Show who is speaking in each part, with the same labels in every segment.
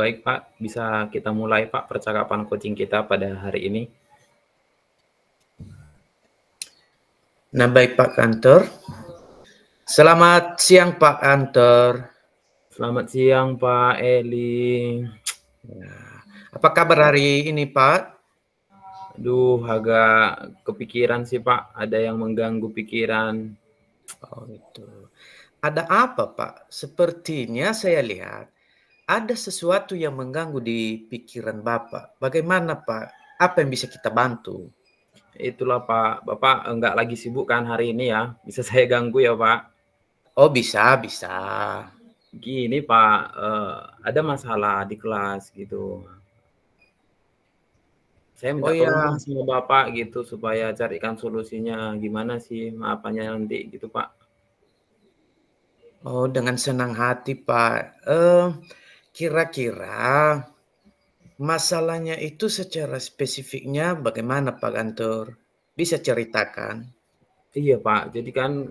Speaker 1: Baik Pak, bisa kita mulai Pak percakapan coaching kita pada hari ini.
Speaker 2: Nah, baik Pak Kantor. Selamat siang Pak Kantor.
Speaker 1: Selamat siang Pak Eli.
Speaker 2: Nah, apa kabar hari ini Pak?
Speaker 1: Aduh, agak kepikiran sih Pak. Ada yang mengganggu pikiran.
Speaker 2: Oh itu. Ada apa Pak? Sepertinya saya lihat ada sesuatu yang mengganggu di pikiran Bapak. Bagaimana Pak? Apa yang bisa kita bantu?
Speaker 1: Itulah Pak, Bapak enggak lagi sibuk kan hari ini ya? Bisa saya ganggu ya Pak?
Speaker 2: Oh bisa, bisa.
Speaker 1: Gini Pak, ada masalah di kelas gitu. Saya
Speaker 2: Oh
Speaker 1: minta tolong
Speaker 2: ya,
Speaker 1: dong sama Bapak gitu supaya carikan solusinya. Gimana sih maafannya nanti gitu Pak?
Speaker 2: oh dengan senang hati Pak. Kira-kira masalahnya itu secara spesifiknya bagaimana Pak Kantor? Bisa ceritakan?
Speaker 1: Iya Pak, jadi kan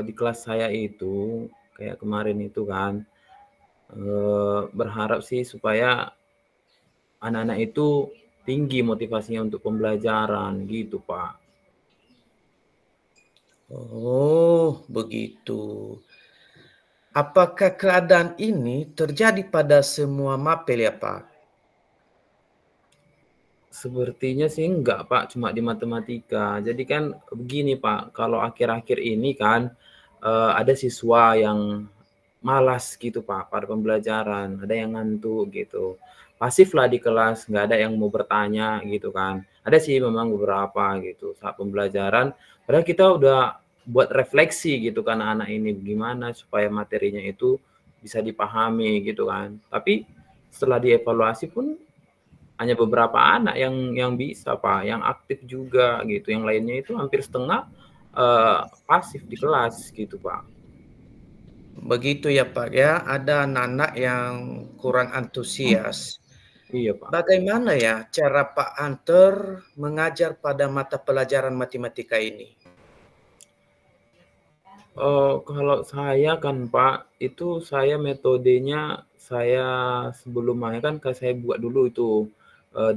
Speaker 1: di kelas saya itu kayak kemarin itu kan berharap sih supaya anak-anak itu tinggi motivasinya untuk pembelajaran gitu Pak.
Speaker 2: Oh, begitu. Apakah keadaan ini terjadi pada semua mapel ya, Pak?
Speaker 1: Sepertinya sih enggak Pak, cuma di matematika. Jadi kan begini Pak, kalau akhir-akhir ini kan ada siswa yang malas gitu Pak pada pembelajaran, ada yang ngantuk gitu. Pasif lah di kelas, nggak ada yang mau bertanya gitu kan. Ada sih memang beberapa gitu saat pembelajaran, padahal kita udah buat refleksi gitu kan anak ini gimana supaya materinya itu bisa dipahami gitu kan. Tapi setelah dievaluasi pun hanya beberapa anak yang bisa Pak, yang aktif juga gitu, yang lainnya itu hampir setengah pasif di kelas gitu Pak.
Speaker 2: Begitu ya, Pak ya. Ada anak-anak yang kurang antusias.
Speaker 1: Iya Pak.
Speaker 2: Bagaimana ya cara Pak Hunter mengajar pada mata pelajaran matematika ini?
Speaker 1: Kalau saya kan Pak, itu saya metodenya saya sebelumnya kan saya buat dulu itu,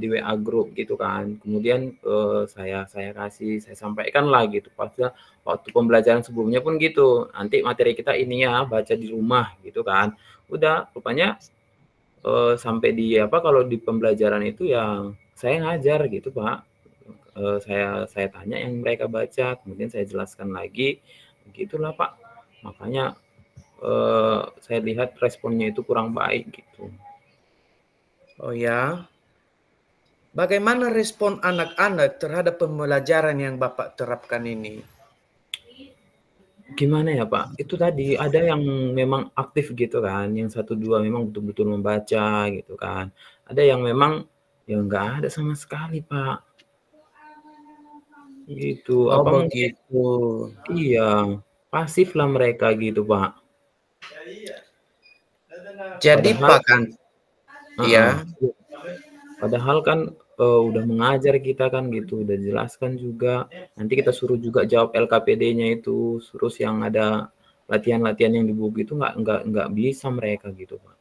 Speaker 1: di WA grup gitu kan. Kemudian, saya kasih, saya sampaikan lah gitu. Padahal waktu pembelajaran sebelumnya pun gitu, "Nanti materi kita ini ya, baca di rumah," gitu kan. Udah, rupanya, sampai di apa, kalau di pembelajaran itu ya saya ngajar gitu Pak. Saya tanya yang mereka baca, kemudian saya jelaskan lagi, begitulah Pak. Makanya, saya lihat responnya itu kurang baik gitu.
Speaker 2: Oh ya, bagaimana respon anak-anak terhadap pembelajaran yang Bapak terapkan ini?
Speaker 1: Gimana ya Pak, itu tadi ada yang memang aktif gitu kan, yang satu 2 memang betul-betul membaca gitu kan. Ada yang memang ya nggak ada sama sekali Pak, gitu.
Speaker 2: Oh
Speaker 1: Apa mungkin
Speaker 2: begitu.
Speaker 1: iya, pasif lah mereka gitu Pak.
Speaker 2: Jadi
Speaker 1: Padahal
Speaker 2: Pak kan,
Speaker 1: heeh,
Speaker 2: ya.
Speaker 1: padahal kan, udah mengajar kita kan gitu, udah jelaskan juga, nanti kita suruh juga jawab LKPD-nya itu, terus yang ada latihan-latihan yang di buku itu nggak bisa mereka gitu, Pak.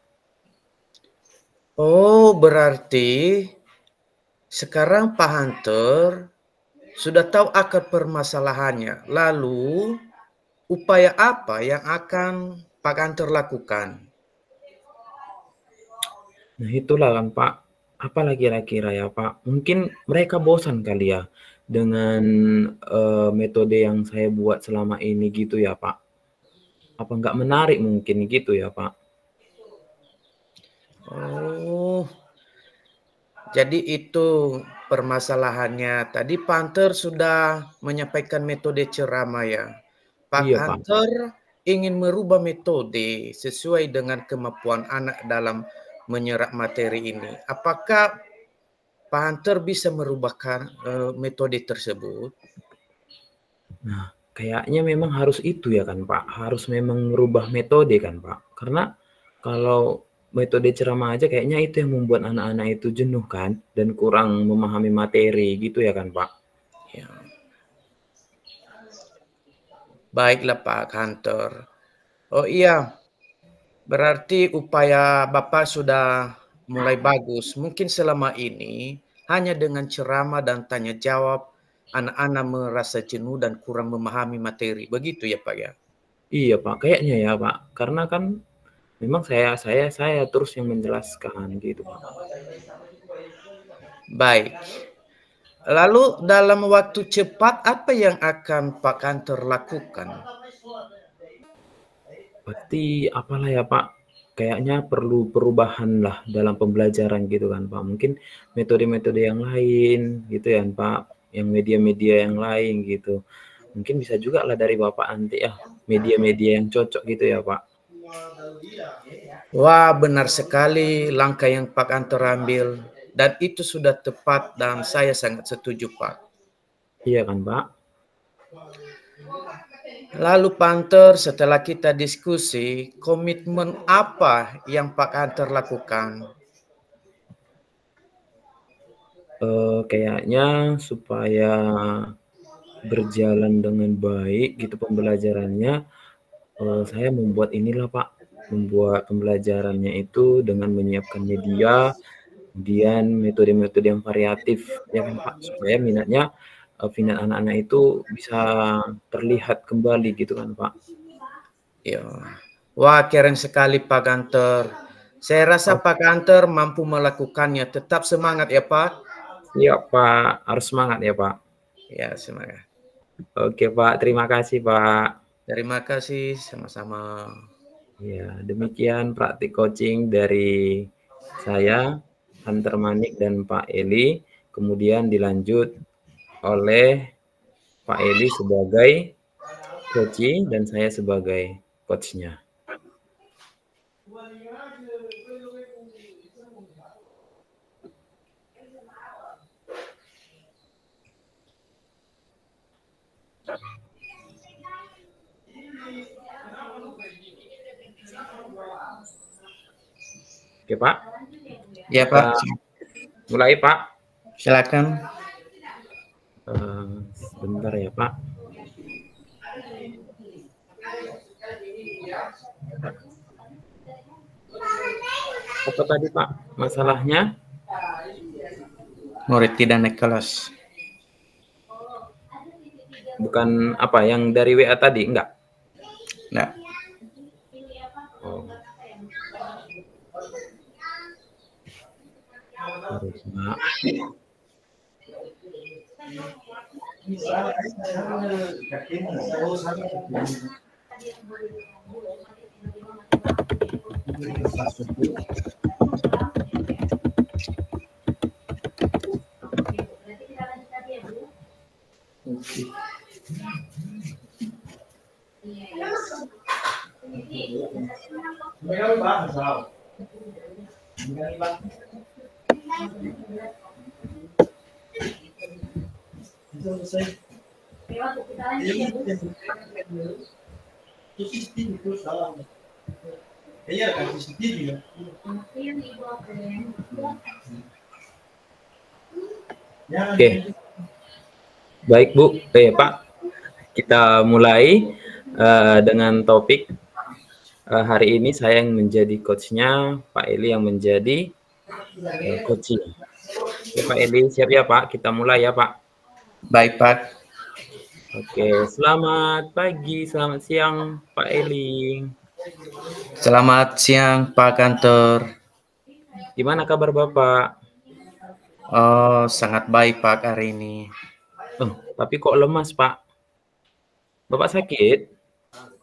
Speaker 2: Oh, berarti sekarang Pak Hunter sudah tahu akar permasalahannya. Lalu, upaya apa yang akan Pak Hunter lakukan?
Speaker 1: Nah itulah kan Pak, apalah kira-kira ya Pak, mungkin mereka bosan kali ya dengan, metode yang saya buat selama ini gitu ya Pak. Apa nggak menarik mungkin gitu ya Pak?
Speaker 2: Oh, jadi itu permasalahannya. Tadi Pak Hunter sudah menyampaikan metode ceramah ya. Pak
Speaker 1: Iya Pak.
Speaker 2: Hunter ingin merubah metode sesuai dengan kemampuan anak dalam menyerap materi ini. Apakah Pak Hunter bisa merubahkan metode tersebut?
Speaker 1: Nah, kayaknya memang harus itu ya kan Pak, harus memang merubah metode kan Pak. Karena kalau metode ceramah aja kayaknya itu yang membuat anak-anak itu jenuh kan dan kurang memahami materi gitu ya kan Pak.
Speaker 2: Ya, baiklah Pak Hunter. Oh iya, berarti upaya Bapak sudah mulai bagus. Mungkin selama ini hanya dengan ceramah dan tanya jawab, anak-anak merasa jenuh dan kurang memahami materi. Begitu ya Pak ya?
Speaker 1: Iya Pak, kayaknya ya Pak. Karena kan memang saya terus yang menjelaskan gitu Pak.
Speaker 2: Baik. Lalu dalam waktu cepat apa yang akan Pak Kantor lakukan?
Speaker 1: Pasti apalah ya Pak, kayaknya perlu perubahan lah dalam pembelajaran gitu kan Pak. Mungkin metode-metode yang lain gitu ya Pak, yang media-media yang lain gitu. Mungkin bisa juga lah dari Bapak nanti ya, media-media yang cocok gitu ya Pak.
Speaker 2: Wah, benar sekali langkah yang Pak Kantor ambil. Dan itu sudah tepat dan saya sangat setuju Pak.
Speaker 1: Iya kan Pak?
Speaker 2: Lalu Panter, setelah kita diskusi, komitmen apa yang Pak Kantor lakukan?
Speaker 1: Kayaknya supaya berjalan dengan baik gitu pembelajarannya, saya membuat inilah Pak, membuat pembelajarannya itu dengan menyiapkan media, kemudian metode-metode yang variatif ya kan Pak, supaya minat anak-anak itu bisa terlihat kembali gitu kan Pak.
Speaker 2: Ya. Wah, keren sekali Pak Kantor. Saya rasa Pak Kantor mampu melakukannya. Tetap semangat ya Pak.
Speaker 1: Iya Pak, harus semangat ya Pak.
Speaker 2: Ya, semangat.
Speaker 1: Oke Pak, terima kasih Pak.
Speaker 2: Terima kasih, sama-sama.
Speaker 1: Ya, demikian praktik coaching dari saya, Hunter Manik dan Pak Eli. Kemudian dilanjut oleh Pak Eli sebagai coaching dan saya sebagai coachnya. Oke Pak.
Speaker 2: Ya Pak.
Speaker 1: Mulai Pak.
Speaker 2: Silakan.
Speaker 1: Sebentar ya Pak. Apa tadi Pak masalahnya?
Speaker 2: Murid tidak naik kelas.
Speaker 1: Bukan apa yang dari WA tadi, enggak?
Speaker 2: Enggak.
Speaker 1: Oh. Harus Pak. Oke. Baik Bu, Pak. Kita mulai dengan topik hari ini saya yang menjadi coachnya, Pak Eli yang menjadi coaching. Oke, Pak Eli, siap ya Pak? Kita mulai ya Pak.
Speaker 2: Baik Pak.
Speaker 1: Oke, selamat pagi, selamat siang Pak Eli.
Speaker 2: Selamat siang Pak Kantor.
Speaker 1: Gimana kabar Bapak?
Speaker 2: Oh, sangat baik Pak hari ini.
Speaker 1: Oh, tapi kok lemas Pak? Bapak sakit?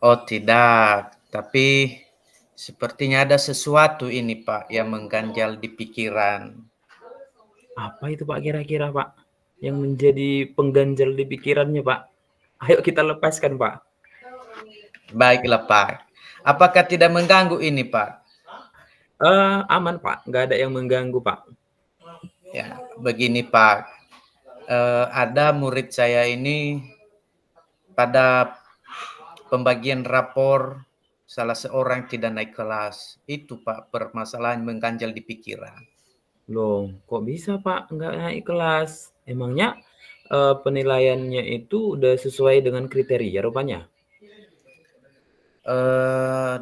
Speaker 2: Oh tidak, tapi sepertinya ada sesuatu ini Pak yang mengganjal di pikiran.
Speaker 1: Apa itu Pak kira-kira Pak? Yang menjadi pengganjal di pikirannya Pak? Ayo kita lepaskan Pak.
Speaker 2: Baiklah Pak. Apakah tidak mengganggu ini Pak?
Speaker 1: Aman Pak, nggak ada yang mengganggu Pak.
Speaker 2: Ya, begini Pak. Ada murid saya ini pada pembagian rapor salah seorang tidak naik kelas. Itu Pak permasalahan mengganjal di pikiran.
Speaker 1: Loh, kok bisa Pak nggak naik kelas? Emangnya penilaiannya itu udah sesuai dengan kriteria rupanya?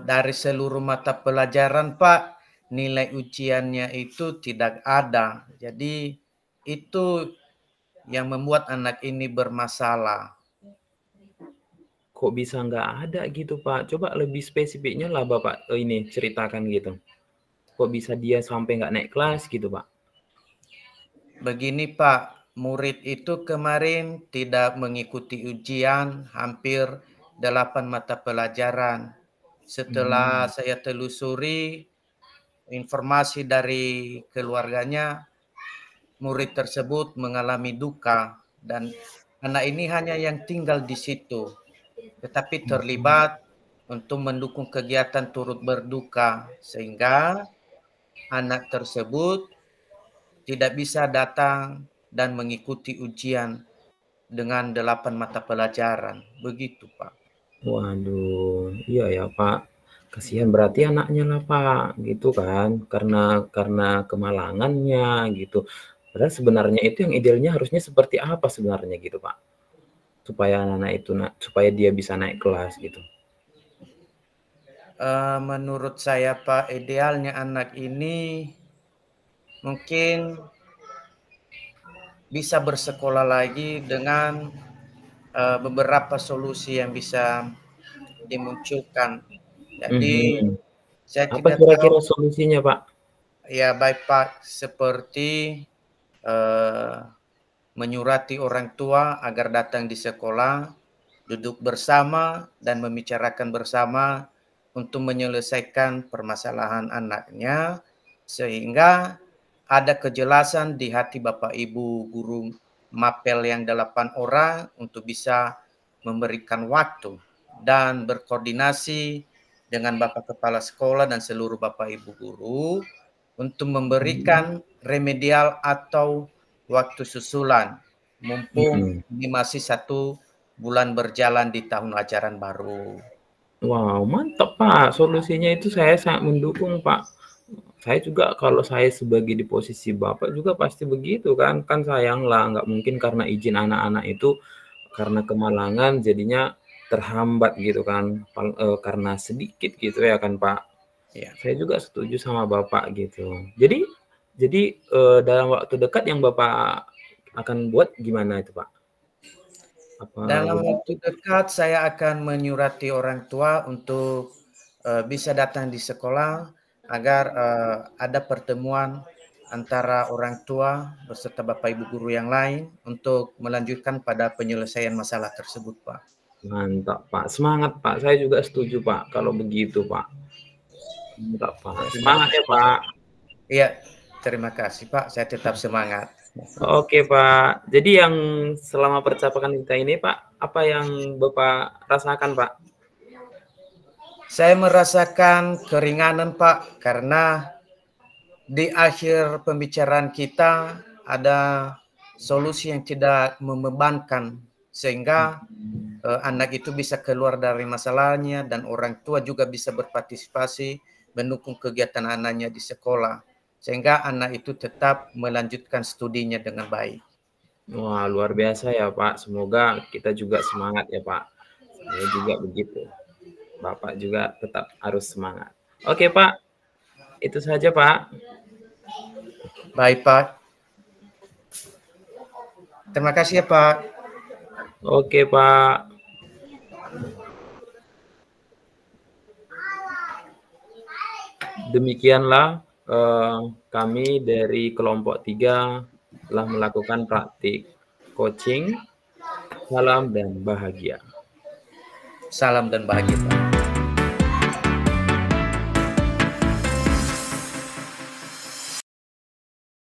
Speaker 2: Dari seluruh mata pelajaran Pak, nilai ujiannya itu tidak ada. Jadi itu yang membuat anak ini bermasalah.
Speaker 1: Kok bisa nggak ada gitu, Pak? Coba lebih spesifiknya lah Bapak ini ceritakan gitu. Kok bisa dia sampai nggak naik kelas gitu, Pak?
Speaker 2: Begini Pak, murid itu kemarin tidak mengikuti ujian hampir 8 mata pelajaran. Setelah saya telusuri informasi dari keluarganya, murid tersebut mengalami duka dan anak ini hanya yang tinggal di situ, tetapi terlibat untuk mendukung kegiatan turut berduka sehingga anak tersebut tidak bisa datang dan mengikuti ujian dengan 8 mata pelajaran. Begitu, Pak.
Speaker 1: Waduh, iya ya, Pak. Kasihan berarti anaknya lah, Pak, gitu kan. Karena kemalangannya gitu. Padahal sebenarnya itu yang idealnya harusnya seperti apa sebenarnya gitu, Pak? Supaya anak itu supaya dia bisa naik kelas gitu.
Speaker 2: Menurut saya, Pak, idealnya anak ini mungkin bisa bersekolah lagi dengan beberapa solusi yang bisa dimunculkan. Jadi
Speaker 1: Mhm.
Speaker 2: saya
Speaker 1: Apa
Speaker 2: tidak
Speaker 1: kira-kira
Speaker 2: tahu,
Speaker 1: solusinya, Pak?
Speaker 2: ya baik Pak, seperti eh, menyurati orang tua agar datang di sekolah, duduk bersama dan membicarakan bersama untuk menyelesaikan permasalahan anaknya sehingga ada kejelasan di hati Bapak Ibu guru mapel yang 8 orang untuk bisa memberikan waktu dan berkoordinasi dengan Bapak Kepala Sekolah dan seluruh Bapak Ibu guru untuk memberikan remedial atau waktu susulan mumpung
Speaker 1: Mhm.
Speaker 2: ini masih 1 bulan berjalan di tahun ajaran baru.
Speaker 1: Wow, mantap, Pak. Solusinya itu saya sangat mendukung, Pak. Saya juga kalau saya sebagai di posisi Bapak juga pasti begitu kan. Kan sayang lah, nggak mungkin karena izin anak-anak itu karena kemalangan jadinya terhambat gitu kan. Karena sedikit gitu ya kan, Pak.
Speaker 2: Ya.
Speaker 1: Saya juga setuju sama Bapak gitu. Jadi dalam waktu dekat yang Bapak akan buat gimana itu, Pak? Apa
Speaker 2: Dalam waktu dekat saya akan menyurati orang tua untuk bisa datang di sekolah agar ada pertemuan antara orang tua beserta Bapak Ibu guru yang lain untuk melanjutkan pada penyelesaian masalah tersebut, Pak.
Speaker 1: Mantap, Pak. Semangat, Pak. Saya juga setuju, Pak, kalau begitu, Pak. Mantap, Pak.
Speaker 2: Terima
Speaker 1: Semangat ya,
Speaker 2: kasih.
Speaker 1: Pak.
Speaker 2: Iya, terima kasih, Pak. Saya tetap semangat.
Speaker 1: Oke, Pak. Jadi yang selama percakapan kita ini, Pak, apa yang Bapak rasakan, Pak?
Speaker 2: Saya merasakan keringanan, Pak, karena di akhir pembicaraan kita ada solusi yang tidak membebankan sehingga anak itu bisa keluar dari masalahnya dan orang tua juga bisa berpartisipasi mendukung kegiatan anaknya di sekolah sehingga anak itu tetap melanjutkan studinya dengan baik.
Speaker 1: Wah, luar biasa ya, Pak. Semoga kita juga semangat ya, Pak. Saya juga begitu. Bapak juga tetap harus semangat. Oke, Pak. Itu saja, Pak.
Speaker 2: Baik, Pak. Terima kasih ya, Pak.
Speaker 1: Oke, Pak. Demikianlah kami dari kelompok 3 telah melakukan praktik coaching. Salam dan bahagia.
Speaker 2: Salam dan bahagia, Pak.